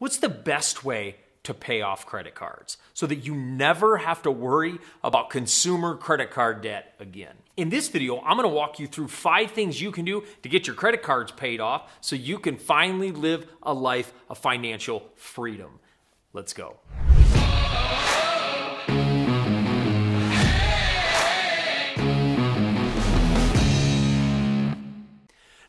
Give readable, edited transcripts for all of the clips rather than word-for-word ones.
What's the best way to pay off credit cards so that you never have to worry about consumer credit card debt again? In this video, I'm going to walk you through 5 things you can do to get your credit cards paid off so you can finally live a life of financial freedom. Let's go.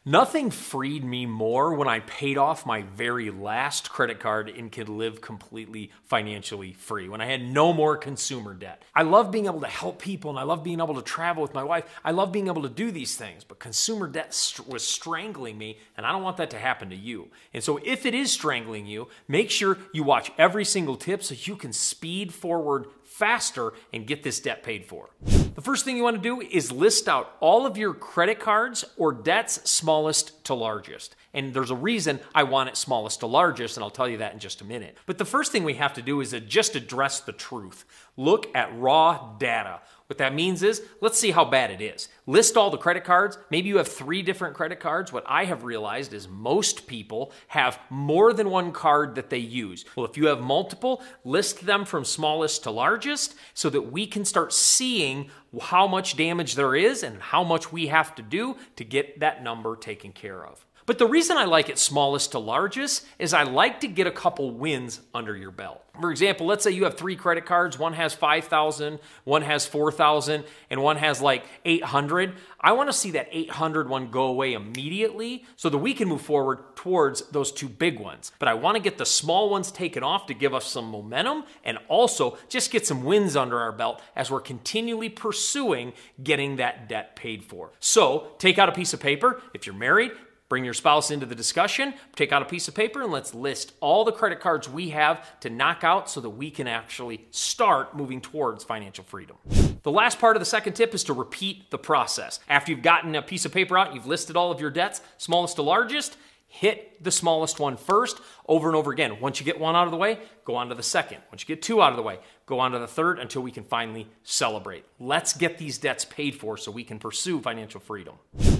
Nothing freed me more when I paid off my very last credit card and could live completely financially free, when I had no more consumer debt. I love being able to help people and I love being able to travel with my wife. I love being able to do these things, but consumer debt was strangling me, and I don't want that to happen to you. And so if it is strangling you, make sure you watch every single tip so you can speed forward faster and get this debt paid for. The first thing you want to do is list out all of your credit cards or debts smallest to largest. And there's a reason I want it smallest to largest, and I'll tell you that in just a minute. But the first thing we have to do is just address the truth. Look at raw data. What that means is, let's see how bad it is. List all the credit cards. Maybe you have 3 different credit cards. What I have realized is most people have more than one card that they use. Well, if you have multiple, list them from smallest to largest so that we can start seeing how much damage there is and how much we have to do to get that number taken care of. But the reason I like it smallest to largest is I like to get a couple wins under your belt. For example, let's say you have 3 credit cards. One has $5,000, one has $4,000, and one has like $800. I want to see that $800 one go away immediately so that we can move forward towards those 2 big ones. But I want to get the small ones taken off to give us some momentum and also just get some wins under our belt as we're continually pursuing getting that debt paid for. So take out a piece of paper. If you're married, bring your spouse into the discussion, take out a piece of paper, and let's list all the credit cards we have to knock out so that we can actually start moving towards financial freedom. The last part of the second tip is to repeat the process. After you've gotten a piece of paper out, you've listed all of your debts, smallest to largest, hit the smallest one first over and over again. Once you get one out of the way, go on to the second. Once you get 2 out of the way, go on to the third until we can finally celebrate. Let's get these debts paid for so we can pursue financial freedom.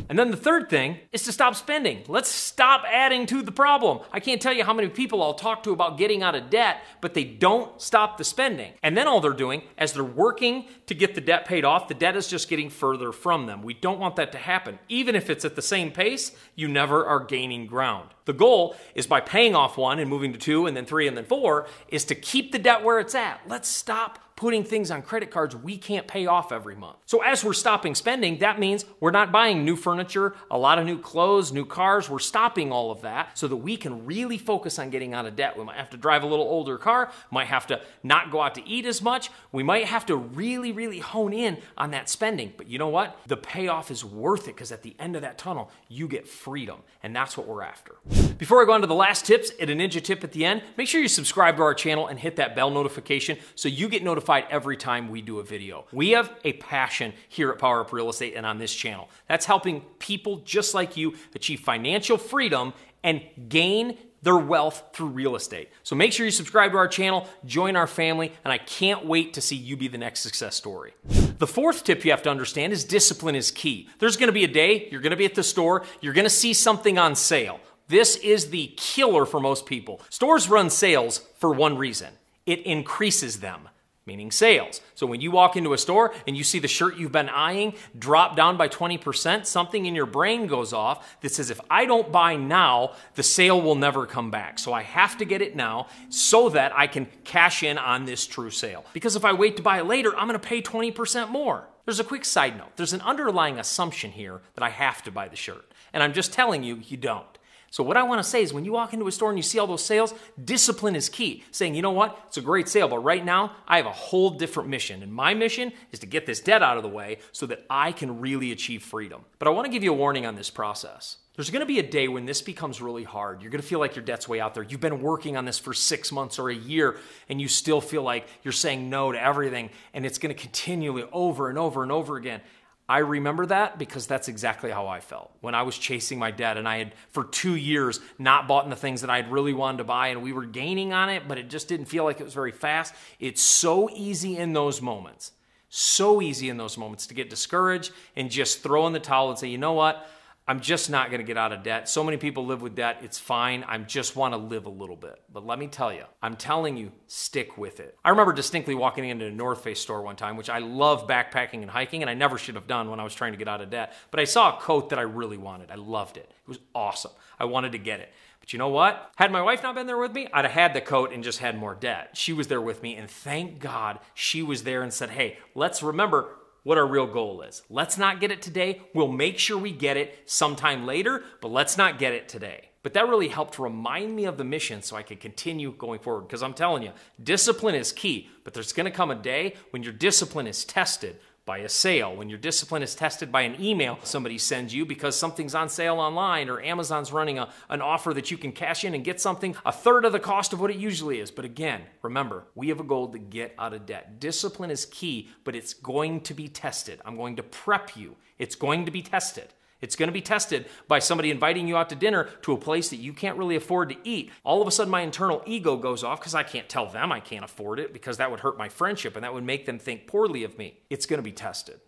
And then the third thing is to stop spending. Let's stop adding to the problem. I can't tell you how many people I'll talk to about getting out of debt, but they don't stop the spending. And then all they're doing, as they're working to get the debt paid off, the debt is just getting further from them. We don't want that to happen. Even if it's at the same pace, you never are gaining ground. The goal is by paying off 1 and moving to 2 and then 3 and then 4 is to keep the debt where it's at. Let's stop putting things on credit cards we can't pay off every month. So as we're stopping spending, that means we're not buying new furniture, a lot of new clothes, new cars. We're stopping all of that so that we can really focus on getting out of debt. We might have to drive a little older car, might have to not go out to eat as much. We might have to really hone in on that spending. But you know what? The payoff is worth it because at the end of that tunnel, you get freedom. And that's what we're after. Before I go on to the last tips and a ninja tip at the end, make sure you subscribe to our channel and hit that bell notification so you get notified every time we do a video. We have a passion here at Power Up Real Estate and on this channel. That's helping people just like you achieve financial freedom and gain their wealth through real estate. So make sure you subscribe to our channel, join our family, and I can't wait to see you be the next success story. The fourth tip you have to understand is discipline is key. There's gonna be a day, you're gonna be at the store, you're gonna see something on sale. This is the killer for most people. Stores run sales for one reason. It increases them, meaning sales. So when you walk into a store and you see the shirt you've been eyeing drop down by 20%, something in your brain goes off that says, if I don't buy now, the sale will never come back. So I have to get it now so that I can cash in on this true sale. Because if I wait to buy it later, I'm gonna pay 20% more. There's a quick side note. There's an underlying assumption here that I have to buy the shirt. And I'm just telling you, you don't. So what I want to say is when you walk into a store and you see all those sales, discipline is key. Saying, you know what, it's a great sale, but right now I have a whole different mission. And my mission is to get this debt out of the way so that I can really achieve freedom. But I want to give you a warning on this process. There's going to be a day when this becomes really hard. You're going to feel like your debt's way out there. You've been working on this for 6 months or a year, and you still feel like you're saying no to everything, and it's going to continually over and over and over again. I remember that because that's exactly how I felt when I was chasing my debt and I had for 2 years not bought in the things that I'd really wanted to buy and we were gaining on it, but it just didn't feel like it was very fast. It's so easy in those moments to get discouraged and just throw in the towel and say, you know what? I'm just not going to get out of debt. So many people live with debt. It's fine. I just want to live a little bit. But let me tell you, I'm telling you, stick with it. I remember distinctly walking into a North Face store one time, which I love backpacking and hiking, and I never should have done when I was trying to get out of debt. But I saw a coat that I really wanted. I loved it. It was awesome. I wanted to get it. But you know what? Had my wife not been there with me, I'd have had the coat and just had more debt. She was there with me, and thank God she was there and said, hey, let's remember what our real goal is. Let's not get it today. We'll make sure we get it sometime later, but let's not get it today. But that really helped remind me of the mission so I could continue going forward. Because I'm telling you, discipline is key, but there's going to come a day when your discipline is tested by a sale, when your discipline is tested by an email somebody sends you because something's on sale online or Amazon's running an offer that you can cash in and get something a third of the cost of what it usually is. But again, remember, we have a goal to get out of debt. Discipline is key, but it's going to be tested. I'm going to prep you. It's going to be tested. It's going to be tested by somebody inviting you out to dinner to a place that you can't really afford to eat. All of a sudden, my internal ego goes off because I can't tell them I can't afford it because that would hurt my friendship and that would make them think poorly of me. It's going to be tested.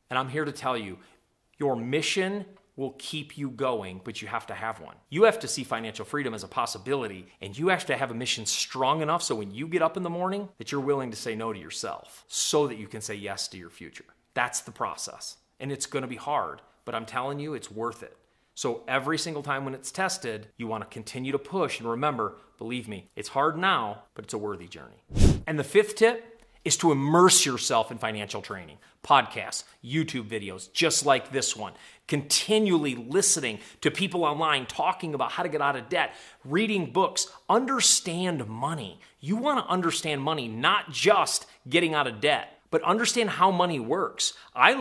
And I'm here to tell you, your mission will keep you going, but you have to have one. You have to see financial freedom as a possibility, and you have to have a mission strong enough so when you get up in the morning that you're willing to say no to yourself so that you can say yes to your future. That's the process. And it's going to be hard. But I'm telling you, it's worth it. So every single time when it's tested, you want to continue to push. And remember, believe me, it's hard now, but it's a worthy journey. And the fifth tip is to immerse yourself in financial training, podcasts, YouTube videos, just like this one. Continually listening to people online talking about how to get out of debt, reading books, understand money. You want to understand money, not just getting out of debt, but understand how money works. I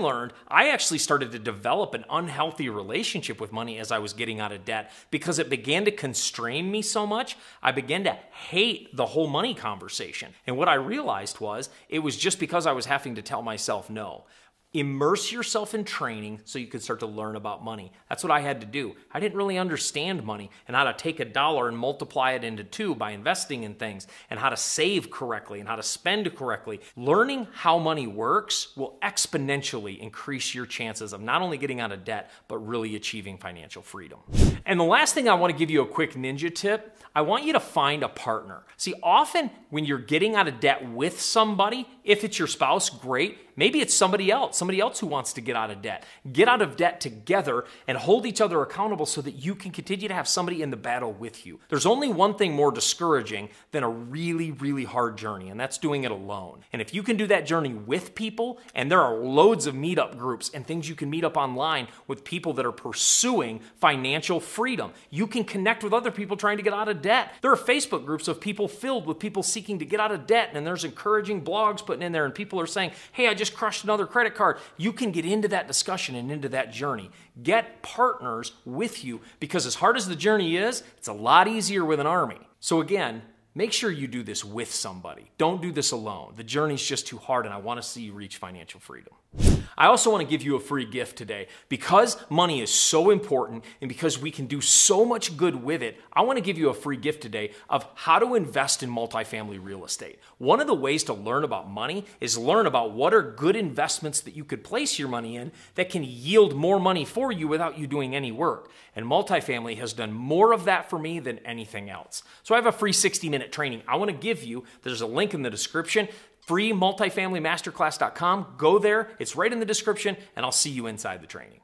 actually started to develop an unhealthy relationship with money as I was getting out of debt because it began to constrain me so much. I began to hate the whole money conversation. And what I realized was it was just because I was having to tell myself no. Immerse yourself in training so you can start to learn about money. That's what I had to do. I didn't really understand money and how to take $1 and multiply it into 2 by investing in things and how to save correctly and how to spend correctly. Learning how money works will exponentially increase your chances of not only getting out of debt, but really achieving financial freedom. And the last thing I want to give you a quick ninja tip. I want you to find a partner. See, often when you're getting out of debt with somebody, if it's your spouse, great. Maybe it's somebody else who wants to get out of debt. Get out of debt together and hold each other accountable so that you can continue to have somebody in the battle with you. There's only one thing more discouraging than a really, really hard journey, and that's doing it alone. And if you can do that journey with people, and there are loads of meetup groups and things you can meet up online with people that are pursuing financial freedom. You can connect with other people trying to get out of debt. There are Facebook groups of people filled with people seeking to get out of debt, and there's encouraging blogs putting in there, and people are saying, hey, I just crushed another credit card. You can get into that discussion and into that journey. Get partners with you because as hard as the journey is, it's a lot easier with an army. So again, make sure you do this with somebody. Don't do this alone. The journey's just too hard, and I want to see you reach financial freedom. I also want to give you a free gift today. Because money is so important and because we can do so much good with it, I want to give you a free gift today of how to invest in multifamily real estate. One of the ways to learn about money is learn about what are good investments that you could place your money in that can yield more money for you without you doing any work. And multifamily has done more of that for me than anything else. So I have a free 60-minute training I want to give you. There's a link in the description. Freemultifamilymasterclass.com. Go there. It's right in the description, and I'll see you inside the training.